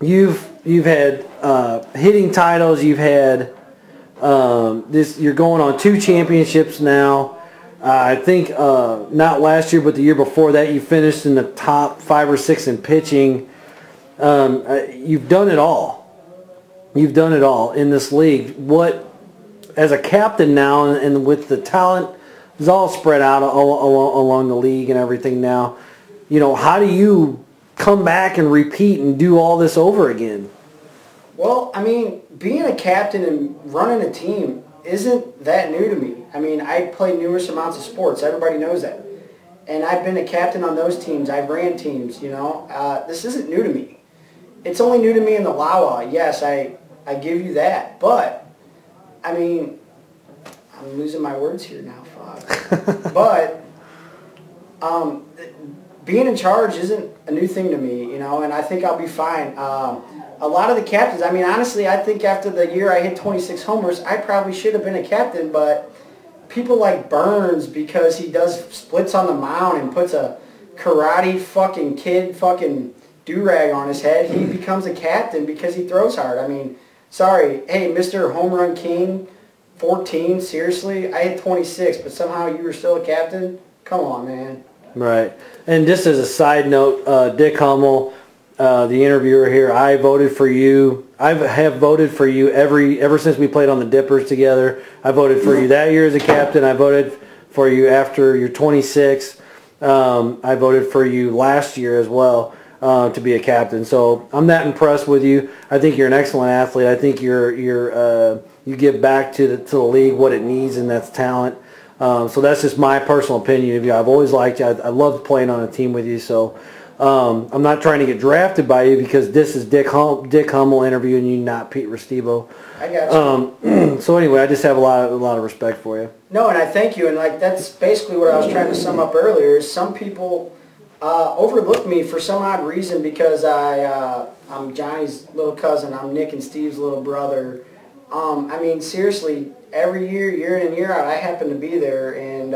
you've had hitting titles. You've had this. You're going on 2 championships now. I think not last year, but the year before that, you finished in the top 5 or 6 in pitching. You've done it all. You've done it all in this league. What, as a captain now, and with the talent is all spread out along the league and everything now, how do you come back and repeat and do all this over again? Well, I mean, being a captain and running a team isn't that new to me. I mean, I play numerous amounts of sports. Everybody knows that. And I've been a captain on those teams. I've ran teams, This isn't new to me. It's only new to me in the Lawa. Yes, I give you that. But, I mean, I'm losing my words here now. Fuck. But, being in charge isn't a new thing to me, and I think I'll be fine. A lot of the captains, I mean, honestly, I think after the year I hit 26 homers, I probably should have been a captain, but people like Burns, because he does splits on the mound and puts a karate fucking kid fucking do-rag on his head, he becomes a captain because he throws hard. I mean, sorry, hey, Mr. Home Run King, 14, seriously? I hit 26, but somehow you were still a captain? Come on, man. Right. And just as a side note, Dick Hummel, the interviewer here, I voted for you. I have voted for you ever since we played on the Dippers together. I voted for you that year as a captain. I voted for you after you're 26. I voted for you last year as well to be a captain. So I'm that impressed with you. I think you're an excellent athlete. I think you give back to the league what it needs, and that's talent. So that's just my personal opinion of you. I've always liked you. I loved playing on a team with you. So I'm not trying to get drafted by you because this is Dick Hummel interviewing you, not Pete Restivo. I got you. So anyway, I just have a lot of respect for you. No, and I thank you. And that's basically what I was trying to sum up earlier. Is some people overlook me for some odd reason because I'm Johnny's little cousin. I'm Nick and Steve's little brother. I mean, seriously, every year in and year out, I happen to be there, and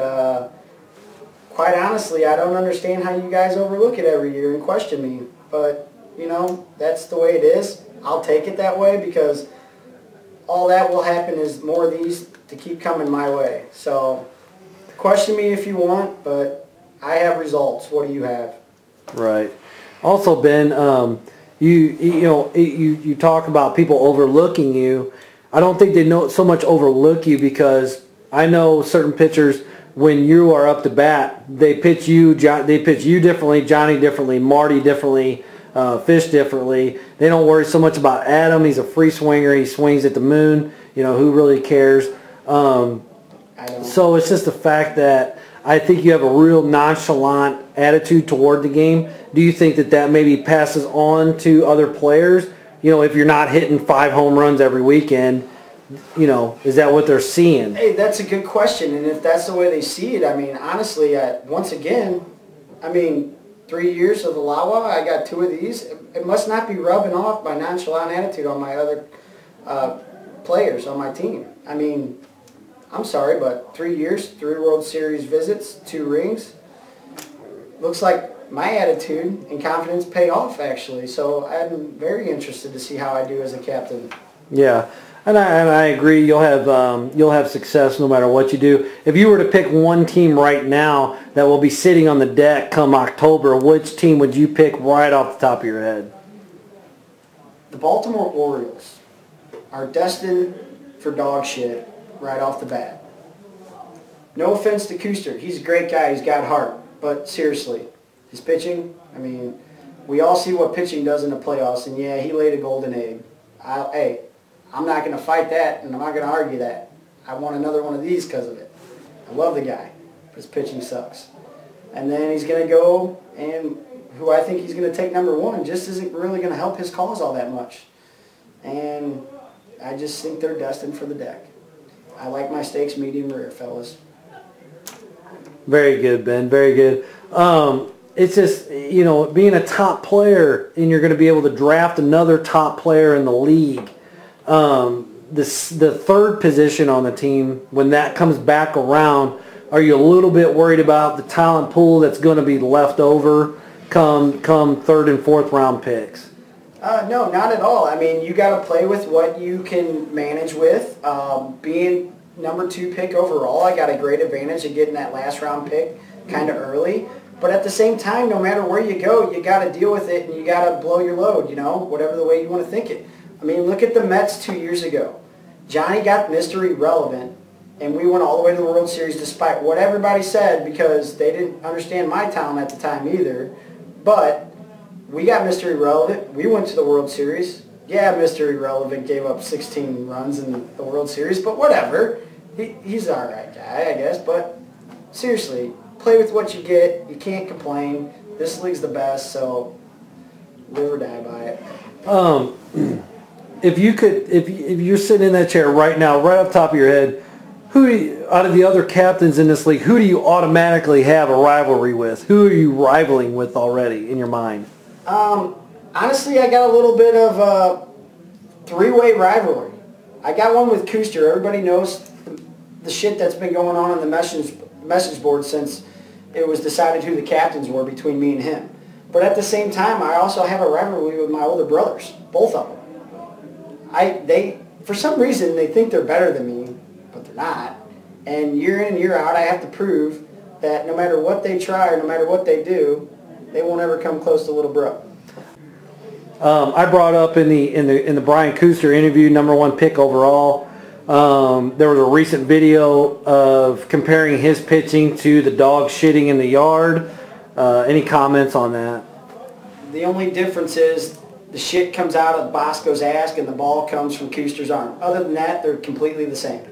quite honestly, I don't understand how you guys overlook it every year and question me. But, that's the way it is. I'll take it that way because all that will happen is more of these to keep coming my way. So, question me if you want, but I have results. What do you have? Right. Also, Ben, you talk about people overlooking you. I don't think they so much overlook you because I know certain pitchers, when you are up to bat, they pitch you differently, Johnny differently, Marty differently, Fish differently. They don't worry so much about Adam. He's a free swinger. He swings at the moon. Who really cares? So it's just the fact that I think you have a real nonchalant attitude toward the game. Do you think that maybe passes on to other players? If you're not hitting 5 home runs every weekend, is that what they're seeing? Hey, that's a good question. And if that's the way they see it, I mean, honestly, once again, 3 years of the Lawa, I got 2 of these. It must not be rubbing off my nonchalant attitude on my other players on my team. I mean, I'm sorry, but 3 years, 3 World Series visits, 2 rings. Looks like my attitude and confidence pay off, actually. So I'm very interested to see how I do as a captain. Yeah, and I agree. You'll have success no matter what you do. If you were to pick one team right now that will be sitting on the deck come October, which team would you pick right off the top of your head? The Baltimore Orioles are destined for dog shit right off the bat. No offense to Kuster. He's a great guy. He's got heart. But seriously, his pitching, we all see what pitching does in the playoffs, and yeah, he laid a golden egg. I'm not going to fight that, and I'm not going to argue that. I want another one of these because of it. I love the guy, but his pitching sucks. And then he's going to go, and who I think he's going to take number 1 just isn't really going to help his cause all that much. And I just think they're destined for the deck. I like my steaks medium rare, fellas. Very good, Ben. Very good. It's just, being a top player and you're going to be able to draft another top player in the league. The third position on the team, when that comes back around, are you a little bit worried about the talent pool that's going to be left over come 3rd and 4th round picks? No, not at all. I mean, you got to play with what you can manage with. Being number 2 pick overall, I got a great advantage of getting that last round pick kind of early. But at the same time, no matter where you go, you got to deal with it and you got to blow your load, you know, whatever the way you want to think it. I mean, look at the Mets 2 years ago. Johnny got Mr. Irrelevant, and we went all the way to the World Series despite what everybody said because they didn't understand my talent at the time either. But we got Mr. Irrelevant. We went to the World Series. Yeah, Mr. Irrelevant gave up 16 runs in the World Series, but whatever. He's an all right guy, I guess. But seriously, play with what you get. You can't complain. This league's the best, so live or die by it. If you're sitting in that chair right now, right off the top of your head, out of the other captains in this league, who do you automatically have a rivalry with? Who are you rivaling with already in your mind? Honestly, I got a little bit of a 3-way rivalry. I got one with Kuster. Everybody knows the shit that's been going on the message board since it was decided who the captains were between me and him. But at the same time, I also have a rivalry with my older brothers, both of them. For some reason, they think they're better than me, but they're not. And year in and year out, I have to prove that no matter what they try or no matter what they do, they won't ever come close to little bro. I brought up in the Brian Kuster interview, number 1 pick overall. There was a recent video of comparing his pitching to the dog shitting in the yard. Any comments on that? The only difference is the shit comes out of Bosco's ass and the ball comes from Kuster's arm. Other than that, they're completely the same.